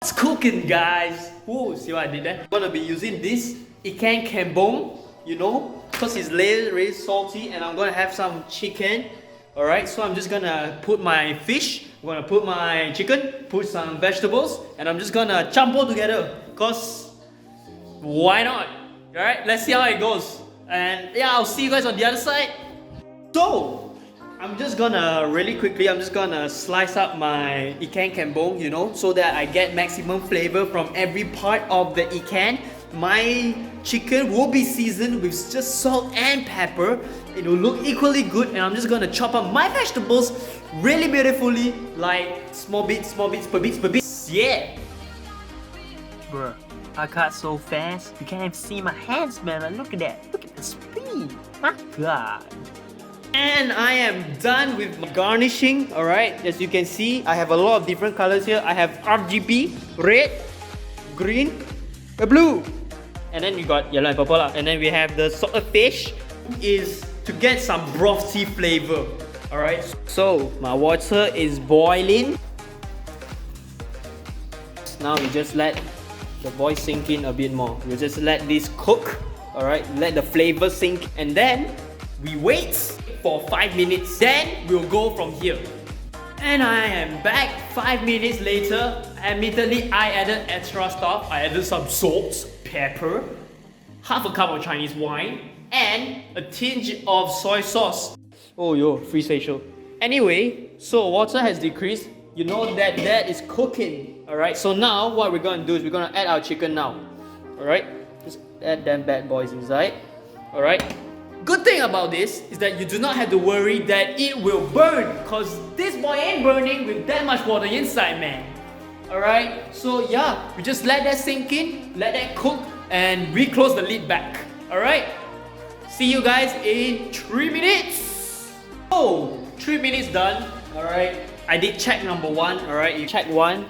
It's cooking, guys. Whoa, see what I did there? I'm gonna be using this ikan kembung, you know, because it's really salty, and I'm gonna have some chicken. Alright, so I'm just gonna put my fish, I'm gonna put my chicken, put some vegetables, and I'm just gonna campur together. Cause why not? Alright, let's see how it goes. And yeah, I'll see you guys on the other side. So I'm just gonna really quickly, I'm just gonna slice up my ikan kembung, you know, so that I get maximum flavor from every part of the ikan. My chicken will be seasoned with just salt and pepper. It will look equally good, and I'm just gonna chop up my vegetables really beautifully, like small bits per bits. Yeah! Bruh, I cut so fast, you can't even see my hands, man. Look at that. Look at the speed. My God. And I am done with my garnishing, alright? As you can see, I have a lot of different colors here. I have RGB, red, green, blue. And then you got yellow and purple lah. And then we have the salted fish is to get some brothy flavor. Alright, so my water is boiling. Now we just let the boil sink in a bit more. We just let this cook. Alright, let the flavor sink, and then we wait for 5 minutes. Then we'll go from here. And I am back 5 minutes later. Admittedly, I added extra stuff. I added some salt, pepper, half a cup of Chinese wine, and a tinge of soy sauce. Oh yo, freeze facial. Anyway, so water has decreased. You know that is cooking. Alright, so now what we're gonna do is we're gonna add our chicken now. Alright, just add them bad boys inside. Alright. Good thing about this is that you do not have to worry that it will burn, cause this boy ain't burning with that much water inside, man. Alright, so yeah, we just let that sink in, let that cook, and we close the lid back. Alright, see you guys in 3 minutes. Oh, 3 minutes done. Alright, I did check number 1. Alright, you check 1.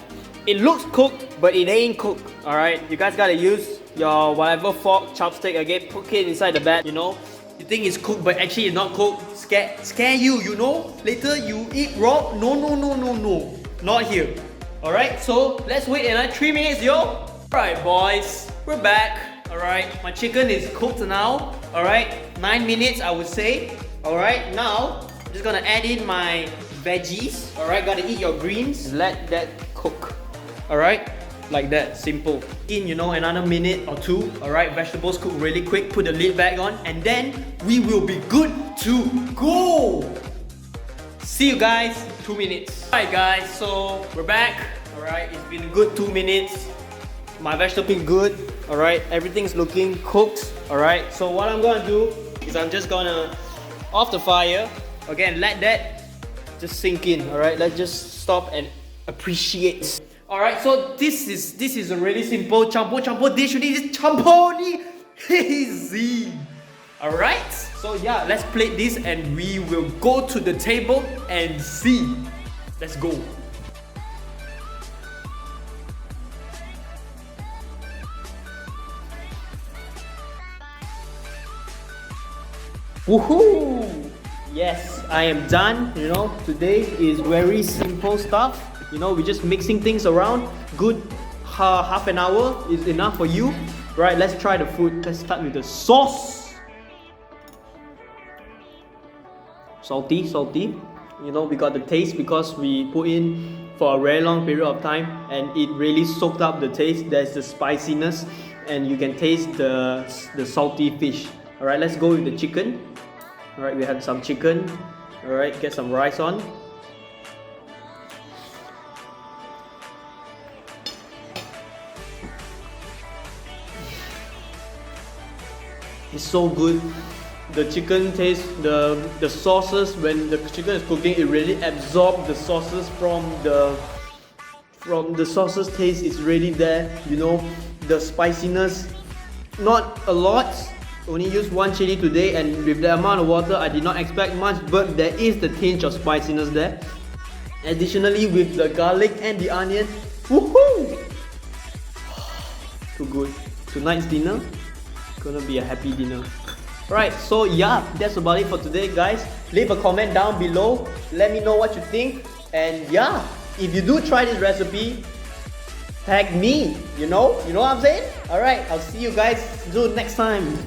It looks cooked, but it ain't cooked. Alright, you guys gotta use your whatever fork, chopstick again, poke it inside the bag, you know. You think it's cooked, but actually it's not cooked. Scare you, you know. Later you eat raw. No. Not here. Alright, so let's wait another 3 minutes, yo. Alright, boys. We're back. Alright, my chicken is cooked now. Alright, 9 minutes, I would say. Alright, now I'm just gonna add in my veggies. Alright, gotta eat your greens. Let that cook. Alright. Like that, simple. In, you know, another minute or 2. Alright, vegetables cook really quick. Put the lid back on, and then we will be good to go. See you guys, 2 minutes. Alright guys, so we're back. Alright, it's been a good 2 minutes. My vegetable been good. Alright, everything's looking cooked. Alright, so what I'm gonna do is I'm just gonna off the fire. Okay, and let that just sink in. Alright, let's just stop and appreciate. Alright, so this is a really simple campur dish. You need campur ni easy. Alright, so yeah, let's plate this and we will go to the table and see. Let's go. Woohoo! Yes, I am done. You know, today is very simple stuff. You know, we're just mixing things around. Good half an hour is enough for you. Right, let's try the food. Let's start with the sauce. Salty. You know, we got the taste because we put in for a very long period of time, and it really soaked up the taste. There's the spiciness, and you can taste the salty fish. Alright, let's go with the chicken. Alright, we have some chicken. Alright, get some rice on. It's so good. The chicken tastes, the sauces, when the chicken is cooking, it really absorbs the sauces from the sauces taste is really there. You know, the spiciness, not a lot. Only used 1 chili today, and with the amount of water, I did not expect much, but there is the tinge of spiciness there. Additionally, with the garlic and the onion, woohoo! Too good. Tonight's dinner gonna be a happy dinner. Right, so yeah, that's about it for today, guys. Leave a comment down below. Let me know what you think. And yeah, if you do try this recipe, tag me. You know what I'm saying? Alright, I'll see you guys soon next time.